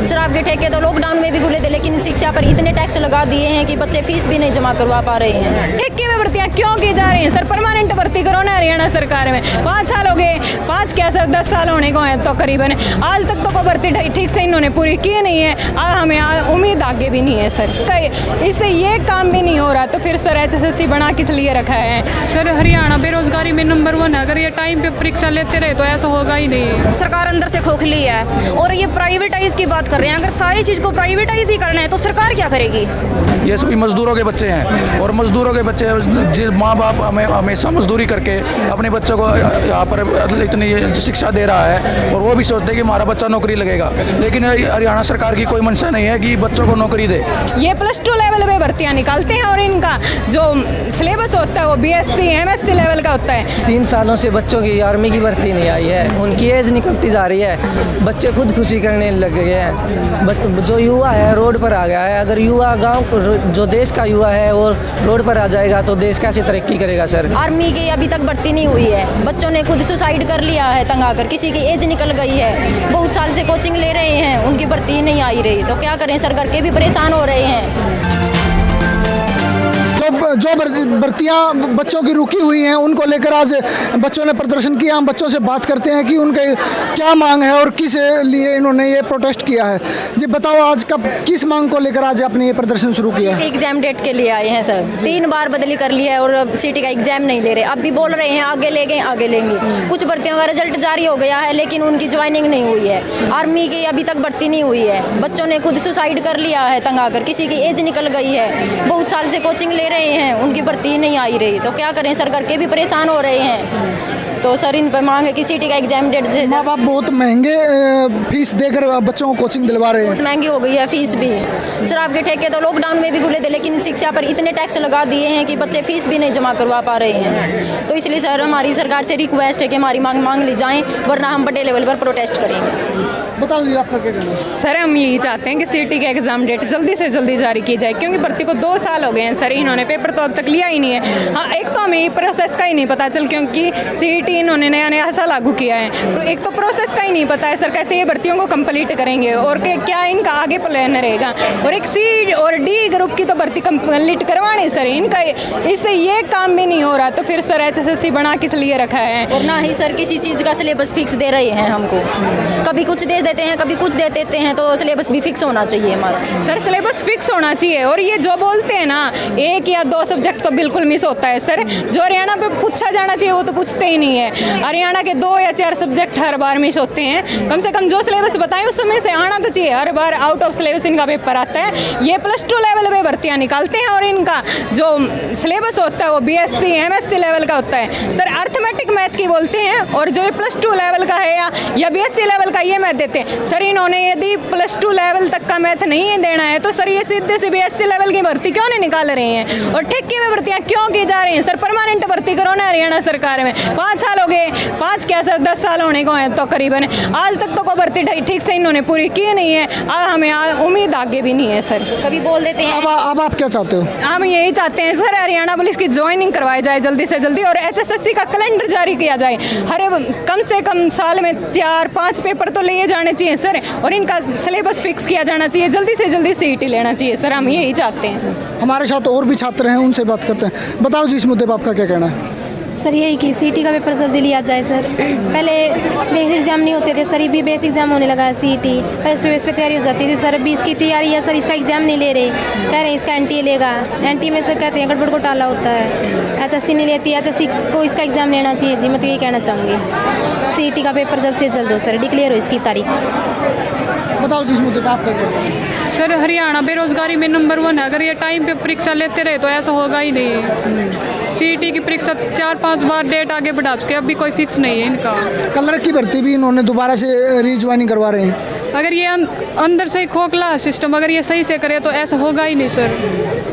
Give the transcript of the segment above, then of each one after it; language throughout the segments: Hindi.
शराब के ठेके तो लॉकडाउन में भी खुले थे, लेकिन शिक्षा पर इतने टैक्स लगा दिए हैं कि बच्चे फीस भी नहीं जमा करवा पा रहे हैं। ठेके में भर्तियाँ क्यों की जा रही हैं सर? परमानेंट भर्ती करो ना हरियाणा सरकार में। 5 साल हो गए, 5 क्या सर 10 साल होने को हैं तो करीबन, आज तक तो कोई भर्ती ठीक से इन्होंने पूरी की नहीं है। हमें उम्मीद आगे भी नहीं है सर। इससे ये काम भी नहीं हो रहा तो फिर सर HSSC बना किस लिए रखा है? सर हरियाणा बेरोजगारी में नंबर 1 है। अगर ये टाइम पे परीक्षा लेते रहे तो ऐसा होगा ही नहीं। सरकार अंदर से खोखली है और ये प्राइवेटाइज की बात कर रहे हैं। अगर सारी चीज़ को प्राइवेटाइज ही करना है तो सरकार क्या करेगी? ये सभी मजदूरों के बच्चे हैं और मजदूरों के बच्चे माँ बाप हमेशा मजदूरी करके अपने बच्चों को यहाँ पर इतनी शिक्षा दे रहा है और वो भी सोचते हैं कि हमारा बच्चा नौकरी लगेगा, लेकिन हरियाणा सरकार की कोई मंशा नहीं है कि बच्चों को नौकरी दे। ये +2 लेवल पे भर्तियाँ निकालते हैं और इनका जो सिलेबस होता है वो BSc MSc लेवल का होता है। 3 सालों से बच्चों की आर्मी की भर्ती नहीं आई है, उनकी एज निकलती जा रही है, बच्चे खुदकुशी करने लग गए हैं। जो युवा है रोड पर आ गया है। अगर युवा जो देश का युवा है वो रोड पर आ जाएगा तो देश कैसे तरक्की करेगा सर? आर्मी की अभी तक भर्ती नहीं हुई है, बच्चों ने खुद सुसाइड कर लिया है तंग आकर, किसी की एज निकल गई है, बहुत साल से कोचिंग ले रहे हैं, उनकी भर्ती नहीं आई रही, तो क्या करें? सर करके भी परेशान हो रहे हैं। जो भर्तियां बच्चों की रुकी हुई हैं उनको लेकर आज बच्चों ने प्रदर्शन किया। हम बच्चों से बात करते हैं कि उनके क्या मांग है और किस लिए इन्होंने ये प्रोटेस्ट किया है। जी बताओ, आज कब किस मांग को लेकर आज आपने ये प्रदर्शन शुरू किया? एग्जाम डेट के लिए आए हैं सर। 3 बार बदली कर ली है और सिटी का एग्जाम नहीं ले रहे। अब भी बोल रहे हैं आगे लेंगे। कुछ भर्तियों का रिजल्ट जारी हो गया है लेकिन उनकी ज्वाइनिंग नहीं हुई है। आर्मी की अभी तक भर्ती नहीं हुई है, बच्चों ने खुद सुसाइड कर लिया है तंग आकर, किसी की एज निकल गई है, बहुत साल से कोचिंग ले रहे हैं, उनकी भर्ती नहीं आई रही, तो क्या करें? सर करके भी परेशान हो रहे हैं। तो सर इन पर मांग है कि सिटी का एग्जाम डेट से। माँ बाप बहुत महंगे फीस देकर बच्चों को कोचिंग दिलवा रहे हैं। महंगी हो गई है फीस भी। शराब के ठेके तो लॉकडाउन में भी खुले थे, लेकिन शिक्षा पर इतने टैक्स लगा दिए हैं कि बच्चे फीस भी नहीं जमा करवा पा रहे हैं। तो इसलिए सर हमारी सरकार से रिक्वेस्ट है कि हमारी मांग ली जाए, वरना हम बड़े लेवल पर प्रोटेस्ट करेंगे। बताओ जी आपका क्या कहना है? सर हम यही चाहते हैं कि सिटी का एग्ज़ाम डेट जल्दी से जल्दी जारी की जाए, क्योंकि भर्ती को 2 साल हो गए हैं सर, इन्होंने पेपर तो अब तक लिया ही नहीं है। हाँ, एक तो हमें ये प्रोसेस का ही नहीं पता चल, क्योंकि CET इन्होंने नया ऐसा लागू किया है, तो एक तो प्रोसेस का ही नहीं पता है सर कैसे ये भर्तियों को कंप्लीट करेंगे और क्या इनका आगे प्लान रहेगा। और एक C और D ग्रुप की तो भर्ती कंप्लीट करवानी सर इनका, इससे ये काम भी नहीं हो रहा तो फिर सर HSSC बना किस लिए रखा है? और ना ही सर किसी चीज़ का सिलेबस फिक्स दे रहे हैं हमको, कभी कुछ दे देते हैं कभी कुछ दे देते हैं, तो सिलेबस भी फिक्स होना चाहिए हमारा। सर सिलेबस फिक्स होना चाहिए। और ये जो बोलते हैं ना 1 या 2 सब्जेक्ट तो बिल्कुल मिस होता है सर, जो हरियाणा पे पूछा जाना चाहिए वो तो पूछते ही नहीं है। हरियाणा के 2 या 4 सब्जेक्ट हर बार मिस होते हैं। कम से कम जो सिलेबस बताएं उस समय से आना तो चाहिए। हर बार आउट ऑफ सिलेबस इनका पेपर आता है। ये +2 लेवल पे भर्तियाँ निकालते हैं और इनका जो सिलेबस होता है वो BSc MSc लेवल का होता है सर। अर्थमेटिक मैथ की बोलते हैं और जो +2 लेवल का है या BSc लेवल का ये मैथ देते हैं सर। इन्होंने यदि +2 लेवल तक का मैथ नहीं देना है तो सर ये सीधे से BSc लेवल की भर्ती क्यों नहीं निकाल रहे हैं? और ठेके में भर्तियाँ क्यों की जा रही हैं सर? परमानेंट भर्ती करो ना हरियाणा सरकार में। 5 साल हो गए, 5 क्या सर 10 साल होने को हैं तो करीबन, आज तक तो कोई भर्ती ठीक से इन्होंने पूरी की नहीं है। हमें उम्मीद आगे भी नहीं है सर। कभी बोल देते हैं। अब आप क्या चाहते हो? हम यही चाहते हैं सर हरियाणा पुलिस की ज्वाइनिंग करवाई जाए जल्दी से जल्दी और HSSC का कैलेंडर जारी किया जाए। कम से कम साल में 4-5 पेपर तो लिए जाने चाहिए सर, और इनका सिलेबस फिक्स किया जाना चाहिए। जल्दी से जल्दी CET लेना चाहिए सर, हम यही चाहते हैं। हमारे साथ और भी छात्र हैं, उनसे बात करते हैं। बताओ जी इस मुद्दे पर आपका क्या कहना है? सर यही कि CET का पेपर जल्दी लिया जाए सर। पहले बेसिक एग्जाम नहीं होते थे सर, ये भी बेसिक एग्जाम होने लगा है CET। पहले सुबह पे तैयारी हो जाती थी सर, अभी इसकी तैयारी है सर, इसका एग्जाम नहीं ले रहे, कह रहे हैं इसका NTA लेगा। NTA में सर कहते हैं गड़बड़ घोटाला होता है, HSC नहीं लेती, HSC को इसका एग्जाम लेना चाहिए जी। मैं तो यही कहना चाहूँगी CET का पेपर जल्द से जल्द हो सर, डिक्लेयर हो इसकी तारीख। बताओ जिस मुद्दे पर आपका क्या कहना है? सर हरियाणा बेरोजगारी में नंबर 1 है। अगर ये टाइम पे परीक्षा लेते रहे तो ऐसा होगा ही नहीं। CET की परीक्षा 4-5 बार डेट आगे बढ़ा चुके, अभी कोई फिक्स नहीं है इनका। क्लर्क की भर्ती भी इन्होंने दोबारा से रीज्वाइनिंग करवा रहे हैं। अगर ये अंदर से ही खोखला सिस्टम, अगर ये सही से करे तो ऐसा होगा ही नहीं सर।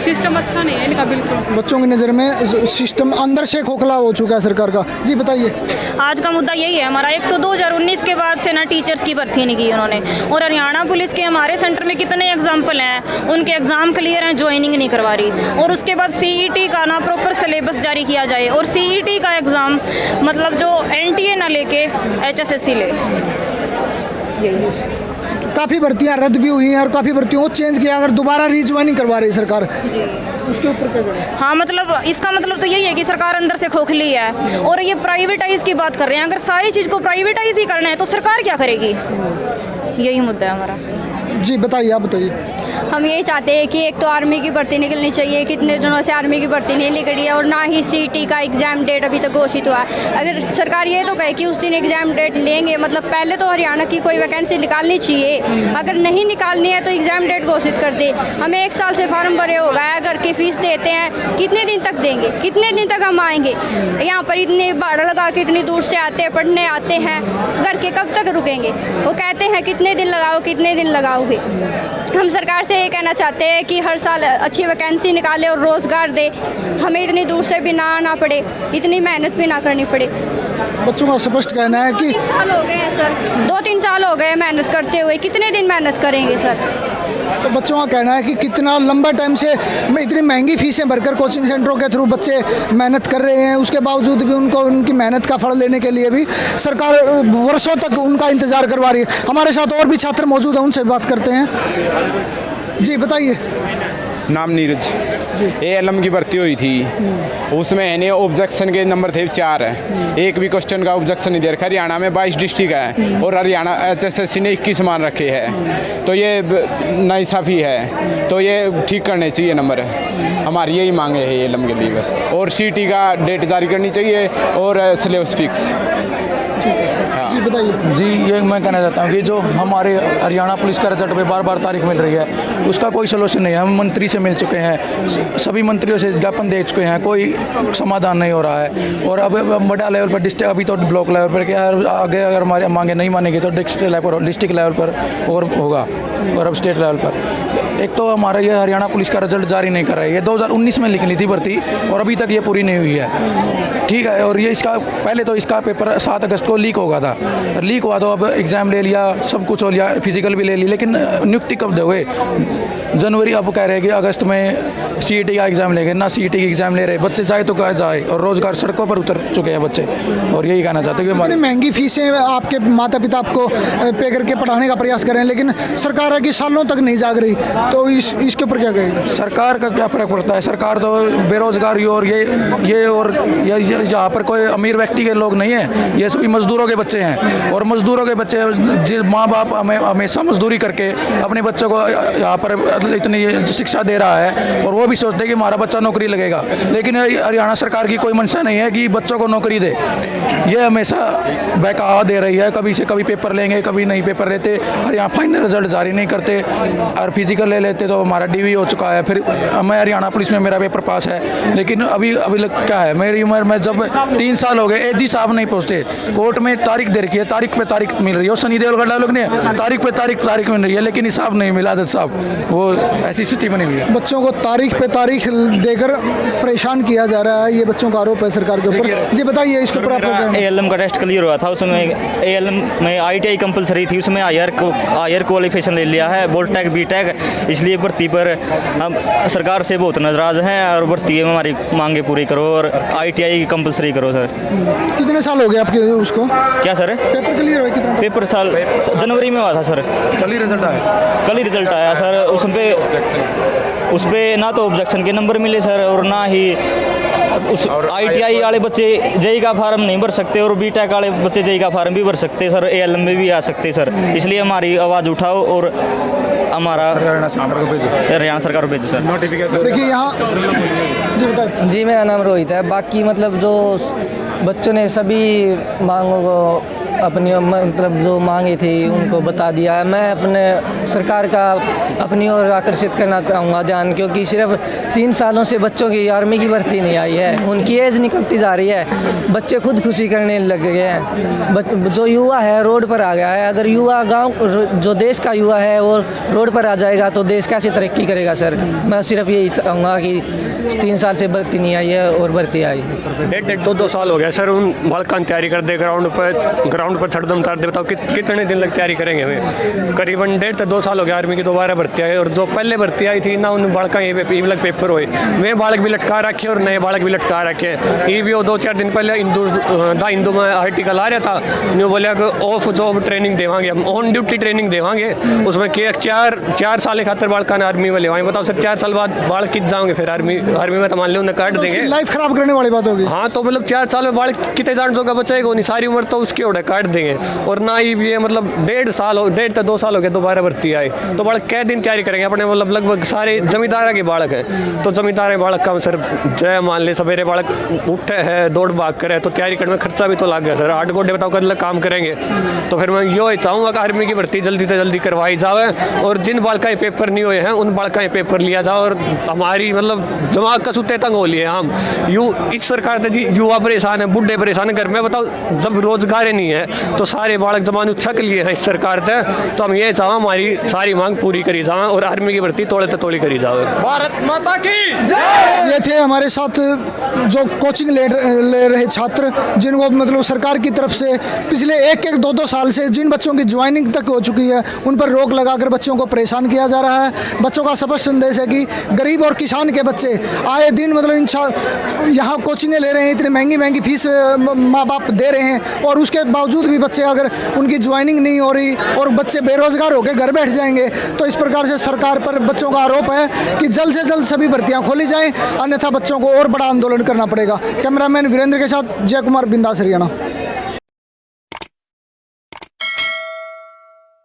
सिस्टम अच्छा नहीं है इनका बिल्कुल। बच्चों की नज़र में सिस्टम अंदर से खोखला हो चुका है सरकार का। जी बताइए। आज का मुद्दा यही है हमारा। एक तो 2019 के बाद से ना टीचर्स की भर्ती नहीं की उन्होंने, और हरियाणा पुलिस के हमारे सेंटर में कितने एग्जाम्पल हैं, उनके एग्ज़ाम क्लियर हैं, ज्वाइनिंग नहीं करवा रही। और उसके बाद CET का ना प्रॉपर सिलेबस जारी किया जाए और CET का एग्ज़ाम मतलब जो NTA ना लेके HSSC ले। काफ़ी भर्तियाँ रद्द भी हुई हैं और काफ़ी भर्तियों को चेंज किया, अगर दोबारा रीज्वाइनिंग करवा रही सरकार उसके ऊपर क्या करें? हाँ, मतलब इसका मतलब तो यही है कि सरकार अंदर से खोखली है और ये प्राइवेटाइज की बात कर रहे हैं। अगर सारी चीज़ को प्राइवेटाइज ही करना है तो सरकार क्या करेगी, यही मुद्दा है हमारा। जी बताइए, आप बताइए। हम यही चाहते हैं कि एक तो आर्मी की भर्ती निकलनी चाहिए, कितने दिनों से आर्मी की भर्ती नहीं निकली है और ना ही सीटी का एग्ज़ाम डेट अभी तक घोषित हुआ है। अगर सरकार ये तो कहे कि उस दिन एग्ज़ाम डेट लेंगे, मतलब पहले तो हरियाणा की कोई वैकेंसी निकालनी चाहिए, अगर नहीं निकालनी है तो एग्ज़ाम डेट घोषित कर दे। हमें 1 साल से फार्म भरे हो गया है, घर की फ़ीस देते हैं, कितने दिन तक देंगे, कितने दिन तक हम आएंगे यहाँ पर, इतने भाड़ा लगा के इतनी दूर से आते हैं, पढ़ने आते हैं, घर के कब तक रुकेंगे। वो कहते हैं कितने दिन लगाओ, कितने दिन लगाओगे। हम सरकार से ये कहना चाहते हैं कि हर साल अच्छी वैकेंसी निकाले और रोज़गार दे, हमें इतनी दूर से भी ना आना पड़े, इतनी मेहनत भी ना करनी पड़े। बच्चों का स्पष्ट कहना है कि 2-3 साल हो गए हैं सर, 2-3 साल हो गए मेहनत करते हुए, कितने दिन मेहनत करेंगे सर। तो बच्चों का कहना है कि कितना लंबा टाइम से इतनी महंगी फीसें भरकर कोचिंग सेंटरों के थ्रू बच्चे मेहनत कर रहे हैं, उसके बावजूद भी उनको उनकी मेहनत का फल लेने के लिए भी सरकार वर्षों तक उनका इंतज़ार करवा रही है। हमारे साथ और भी छात्र मौजूद हैं, उनसे बात करते हैं। जी बताइए। नाम नीरज। ALM की भर्ती हुई थी, उसमें है नहीं ऑब्जेक्शन के नंबर थे 4 है, एक भी क्वेश्चन का ऑब्जेक्शन नहीं दे रखा। हरियाणा में 22 डिस्ट्रिक्ट है और हरियाणा HSSC ने 21 मान रखे हैं, तो ये नाइंसाफ़ी है, तो ये ठीक करने चाहिए नंबर। हमारी यही मांगे है ALM के लिए बस, और CT का डेट जारी करनी चाहिए और सिलेबस फिक्स। जी बताइए। जी ये मैं कहना चाहता हूँ कि जो हमारे हरियाणा पुलिस का रिजल्ट पे बार बार तारीख मिल रही है, उसका कोई सलूशन नहीं है। हम मंत्री से मिल चुके हैं, सभी मंत्रियों से ज्ञापन दे चुके हैं, कोई समाधान नहीं हो रहा है। और अब बड़ा लेवल पर डिस्ट्रिक्ट, अभी तो ब्लॉक लेवल पर क्या, आगे अगर हमारे मांगे नहीं मानेंगे तो डिस्ट्रिक्ट लेवल पर और होगा, और अब स्टेट लेवल पर। एक तो हमारा ये हरियाणा पुलिस का रिजल्ट जारी नहीं कर रहा है, ये 2019 में निकली थी भर्ती और अभी तक ये पूरी नहीं हुई है, ठीक है। और ये इसका पहले तो इसका पेपर 7 अगस्त को लीक होगा था, लीक हुआ तो अब एग्ज़ाम ले लिया, सब कुछ हो लिया, फिजिकल भी ले ली, लेकिन नियुक्ति कब दोगे? जनवरी अब कह रहे हैं कि अगस्त में CET का एग्ज़ाम लेंगे, ना CET की एग्ज़ाम ले रहे बच्चे, जाए तो कहा जाए, और रोज़गार सड़कों पर उतर चुके हैं बच्चे। और यही कहना चाहते हैं कि इतनी महंगी फीसें आपके माता पिता आपको पे करके पढ़ाने का प्रयास कर रहे हैं, लेकिन सरकार है कि सालों तक नहीं जाग रही, तो इसके ऊपर क्या कहेगी? सरकार का क्या फ़र्क पड़ता है? सरकार तो बेरोजगारी और ये और जहाँ पर कोई अमीर व्यक्ति के लोग नहीं हैं, ये सभी मजदूरों के बच्चे हैं, और मजदूरों के बच्चे जिस माँ बाप हमेशा मजदूरी करके अपने बच्चों को यहाँ पर इतनी शिक्षा दे रहा है, और वो भी सोचते हैं कि हमारा बच्चा नौकरी लगेगा, लेकिन हरियाणा सरकार की कोई मंशा नहीं है कि बच्चों को नौकरी दे। ये हमेशा बहकावा दे रही है, कभी से कभी पेपर लेंगे, कभी नहीं पेपर लेते, हरियाणा फाइनल रिजल्ट जारी नहीं करते, और फिजिकल ले लेते तो हमारा DV हो चुका है। फिर मैं हरियाणा पुलिस में मेरा पेपर पास है, लेकिन अभी क्या है, मेरी उम्र में जब 3 साल हो गए, AG साहब नहीं पहुँचते, कोर्ट में तारीख दे रखी है, तारीख पे तारीख मिल रही है, और सनी देओल का डायलॉग नहीं है, तारीख पे तारीख मिल रही है, लेकिन हिसाब नहीं मिला जज साहब, वो ऐसी स्थिति बनी हुई है। बच्चों को तारीख पे तारीख देकर परेशान किया जा रहा है, ये बच्चों का आरोप है सरकार के ऊपर। जी बताइए इसके ऊपर आपका क्या? ALM का टेस्ट क्लियर हुआ था, उसमें ALM में ITI कंपलसरी थी, उसमें हायर क्वालिफिकेशन ले लिया है, बोलटेक BTEC, इसलिए भर्ती पर हम सरकार से बहुत नाराज हैं, और भर्ती में हमारी मांगे पूरी करो और ITI कंपलसरी करो सर। कितने साल हो गए आपके उसको? क्या सर? पेपर क्लियर हुआ कितना? पेपर साल जनवरी में हुआ था सर, कल ही रिजल्ट आया सर। उस पर ना तो ऑब्जेक्शन के नंबर मिले सर, और ना ही उस ITI वाले बच्चे JEE का फार्म नहीं भर सकते, और BTEC वाले बच्चे JEE का फार्म भी भर सकते सर, ALM में भी आ सकते सर। इसलिए हमारी आवाज़ उठाओ और हमारा हरियाणा सरकार को भेजो सर। देखिए यहाँ जी बताइए। जी मेरा नाम रोहित है। बाकी मतलब जो बच्चों ने सभी मांगों को अपनी मतलब जो मांगी थी उनको बता दिया है। मैं अपने सरकार का अपनी ओर आकर्षित करना चाहूँगा ध्यान, क्योंकि सिर्फ 3 सालों से बच्चों की आर्मी की भर्ती नहीं आई है, उनकी एज निकलती जा रही है, बच्चे खुदकुशी करने लग गए हैं। जो युवा है रोड पर आ गया है। अगर युवा जो देश का युवा है वो रोड पर आ जाएगा तो देश कैसे तरक्की करेगा सर? मैं सिर्फ यही चाहूँगा कि 3 साल से भर्ती नहीं आई है और भर्ती आई। 1.5-2 साल हो गया सर, उन बालकान तैयारी कर दे, ग्राउंड पर छड़दम तार दे। बताओ कितने दिन लग तैयारी करेंगे हमें? करीबन 1.5 से 2 साल हो गया आर्मी की दोबारा भर्ती आई, और जो पहले भर्ती आई थी ना उन बालका ये पेपर पेपर हुए वे बालक भी लटका रखे और नए बालक भी लटका रखे हैं। ये भी वो 2-4 दिन पहले हिंदू में आर्टिकल आ रहा था, न्यू बोलिया कि ऑफ जॉब ट्रेनिंग देवांगे, हम ऑन ड्यूटी ट्रेनिंग देवांगे। उसमें के 4 साल खातर बालका ने आर्मी में लेवाएं। बताओ सर 4 साल बाद बालक कित जाओगे फिर आर्मी में, तो मान लो उन्हें काट देंगे, लाइफ खराब करने वाली बात होगी। हाँ तो मतलब 4 साल में बालक कितने जान जोगा बच्चे को नहीं, सारी उम्र तो उसकी ओढ़े काट देंगे। और ना ही ये मतलब 1.5 से 2 साल हो गए दोबारा भर्ती आए, तो बालक कै दिन तैयारी करेंगे अपने, मतलब लगभग सारे जमींदार के बालक है, तो जमींदार बालक का सर जय मान ले सवेरे बालक उठे है दौड़ भाग करे तो तैयारी करने में खर्चा भी तो लग गया सर। 8 घंटे बताओ कल काम करेंगे, तो फिर मैं यो चाहूँगा कि आर्मी की भर्ती जल्दी से जल्दी करवाई जाए और जिन बालका पेपर नहीं हुए हैं उन बालका पेपर लिया जाए। और हमारी मतलब दिमाग का सुते तंग हो लिए हम इस सरकार से जी, युवा परेशान है, बुढ़े परेशान है, घर में बताओ जब रोजगार ही नहीं है तो सारे बालक जमानू छक लिए हैं इस सरकार से। तो हम ये चाहें हमारी सारी मांग पूरी करी जाए और आर्मी की भर्ती तोड़े तोड़ी करी जाए। भारत माता की ये थे हमारे साथ जो कोचिंग ले रहे छात्र, जिनको मतलब सरकार की तरफ से पिछले 1-2 साल से जिन बच्चों की ज्वाइनिंग तक हो चुकी है उन पर रोक लगाकर बच्चों को परेशान किया जा रहा है। बच्चों का स्पष्ट संदेश है कि गरीब और किसान के बच्चे आए दिन मतलब यहाँ कोचिंगें ले रहे हैं, इतनी महंगी फीस माँ बाप दे रहे हैं, और उसके बावजूद भी बच्चे अगर उनकी ज्वाइनिंग नहीं हो रही और बच्चे बेरोजगार होकर घर बैठ जाएंगे, तो इस प्रकार से सरकार पर बच्चों का आरोप है कि जल्द से जल्द सभी भर्तियाँ खोली जाएँ, अन्यथा बच्चों को और बड़ा आंदोलन करना पड़ेगा। कैमरामैन वीरेंद्र के साथ जय कुमार, बिंदास, हरियाणा।